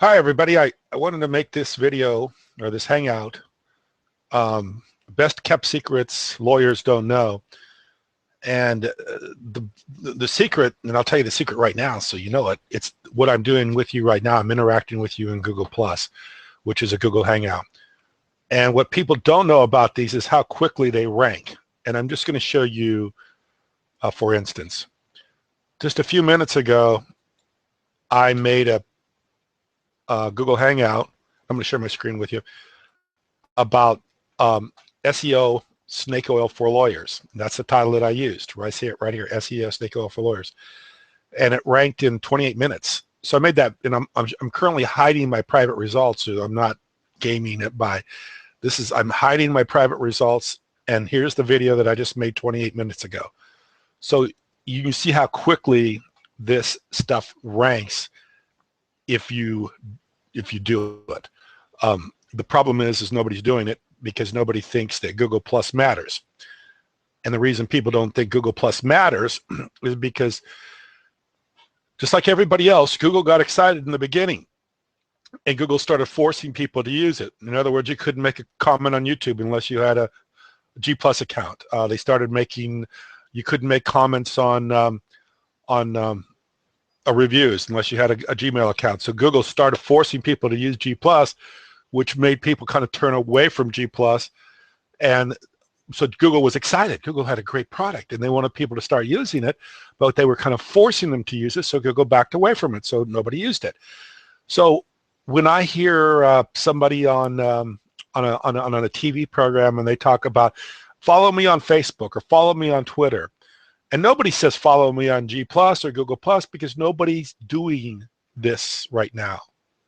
Hi, everybody. I wanted to make this video or this hangout, best kept secrets lawyers don't know. And the secret, and I'll tell you the secret right now so you know it, it's what I'm doing with you right now. I'm interacting with you in Google Plus, which is a Google Hangout. And what people don't know about these is how quickly they rank. And I'm just going to show you, for instance, just a few minutes ago, I made a Google Hangout. I'm going to share my screen with you about SEO snake oil for lawyers. That's the title that I used. I see it right here, SEO snake oil for lawyers, and it ranked in 28 minutes. So I made that, and I'm currently hiding my private results, so I'm not gaming it by this. I'm hiding my private results, and here's the video that I just made 28 minutes ago. So you can see how quickly this stuff ranks if you do it. The problem is nobody's doing it because nobody thinks that Google Plus matters. And the reason people don't think Google Plus matters is because, just like everybody else, Google got excited in the beginning and Google started forcing people to use it. In other words, you couldn't make a comment on YouTube unless you had a G Plus account. They started making, you couldn't make comments on reviews unless you had a Gmail account. So Google started forcing people to use G Plus, which made people kind of turn away from G Plus. And so Google was excited. Google had a great product and they wanted people to start using it, but they were kind of forcing them to use it. So Google backed away from it. So nobody used it. So when I hear somebody on a TV program and they talk about follow me on Facebook or follow me on Twitter, and nobody says follow me on G Plus or Google Plus because nobody's doing this right now.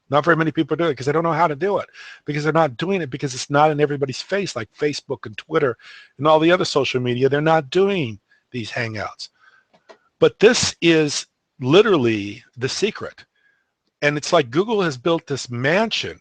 Not very many people do it because they don't know how to do it, because they're not doing it because it's not in everybody's face like Facebook and Twitter and all the other social media. They're not doing these Hangouts. But this is literally the secret. And it's like Google has built this mansion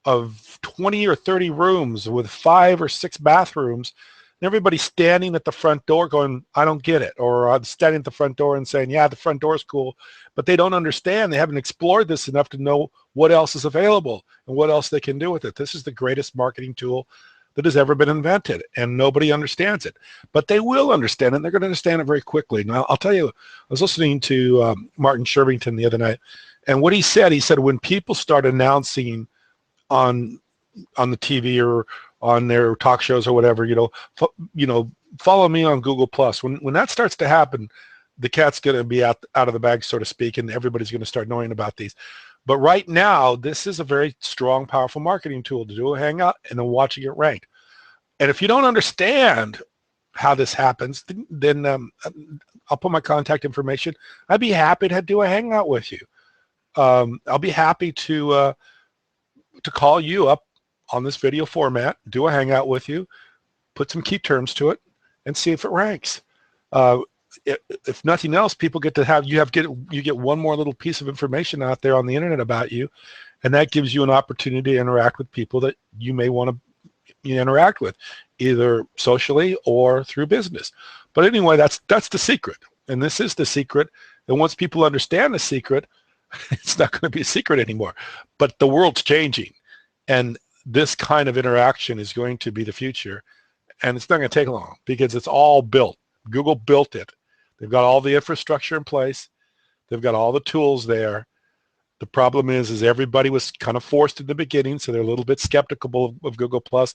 of 20 or 30 rooms with 5 or 6 bathrooms. And everybody's standing at the front door going, I don't get it. Or standing at the front door and saying, yeah, the front door is cool. But they don't understand. They haven't explored this enough to know what else is available and what else they can do with it. This is the greatest marketing tool that has ever been invented, and nobody understands it. But they will understand it, and they're going to understand it very quickly. Now, I'll tell you, I was listening to Martin Shervington the other night, and what he said when people start announcing on the TV or on their talk shows or whatever, follow me on Google Plus. When that starts to happen, the cat's going to be out of the bag, so to speak, and everybody's going to start knowing about these. But right now, this is a very strong, powerful marketing tool to do a Hangout and then watching it ranked. And if you don't understand how this happens, then I'll put my contact information. I'd be happy to do a Hangout with you. I'll be happy to call you up on this video format, do a Hangout with you, put some key terms to it, and see if it ranks. If nothing else, people get to have you get one more little piece of information out there on the internet about you, and that gives you an opportunity to interact with people that you may want to interact with, either socially or through business. But anyway, that's the secret, and this is the secret. And once people understand the secret, it's not going to be a secret anymore. But the world's changing, and this kind of interaction is going to be the future, and it's not going to take long because it's all built. Google built it. They've got all the infrastructure in place. They've got all the tools there. The problem is everybody was kind of forced in the beginning, so they're a little bit skeptical of Google Plus.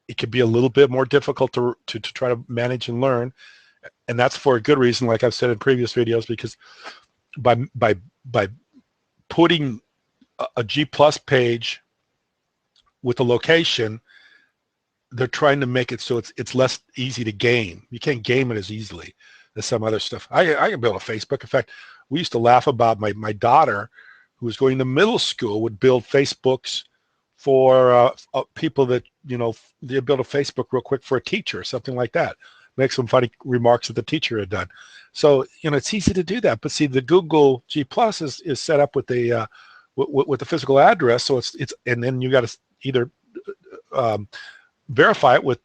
It could be a little bit more difficult to try to manage and learn, and that's for a good reason, like I've said in previous videos, because by putting a G Plus page with a location, they're trying to make it so it's less easy to game. You can't game it as easily as some other stuff. I can build a Facebook. In fact, we used to laugh about my daughter, who was going to middle school, would build Facebooks for people that, they build a Facebook real quick for a teacher or something like that. Make some funny remarks that the teacher had done. So, it's easy to do that. But see, the Google G Plus is set up with the physical address. So it's and then you got to either verify it with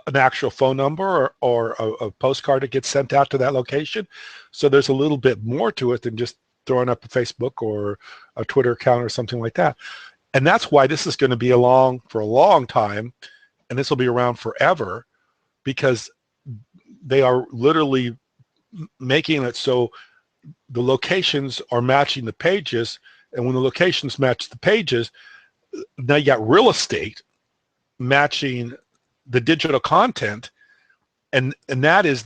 an actual phone number or a postcard that gets sent out to that location. So there's a little bit more to it than just throwing up a Facebook or a Twitter account or something like that. And that's why this is going to be along for a long time, and this will be around forever, because they are literally making it so the locations are matching the pages, and when the locations match the pages, now you got real estate matching the digital content, and that's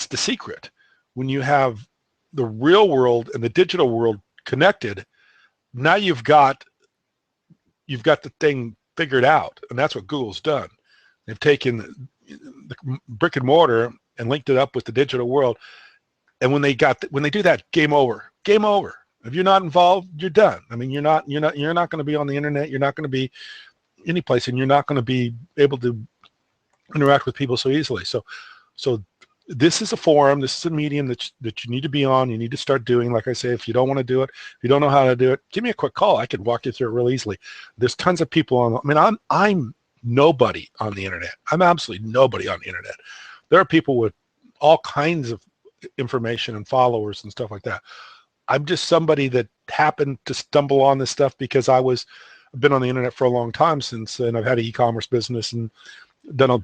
the secret. When you have the real world and the digital world connected, now you've got the thing figured out, and that's what Google's done. They've taken the brick and mortar and linked it up with the digital world, and when they do that, game over. Game over. If you're not involved, you're done. I mean, you're not going to be on the internet. You're not going to be any place, and you're not going to be able to interact with people so easily. So this is a forum. This is a medium that you need to be on. You need to start doing. Like I say, if you don't want to do it, if you don't know how to do it, give me a quick call. I can walk you through it real easily. There's tons of people on. I mean, I'm nobody on the internet. I'm absolutely nobody on the internet. There are people with all kinds of information and followers and stuff like that. I'm just somebody that happened to stumble on this stuff because I've been on the internet for a long time and I've had an e-commerce business and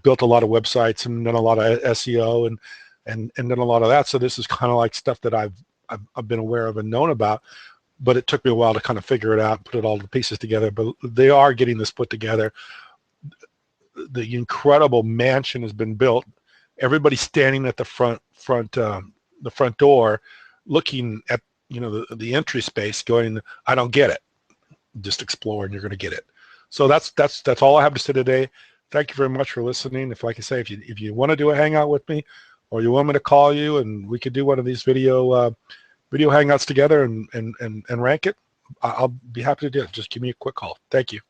built a lot of websites and done a lot of SEO and done a lot of that. So this is kind of like stuff that I've been aware of and known about, but it took me a while to kind of figure it out, put it all the pieces together. But they are getting this put together. The incredible mansion has been built. Everybody's standing at the front door, looking at the entry space, going, I don't get it. Just explore, and you're going to get it. So that's all I have to say today. Thank you very much for listening. Like I say, if you want to do a hangout with me, or you want me to call you, and we could do one of these video hangouts together and rank it, I'll be happy to do it. Just give me a quick call. Thank you.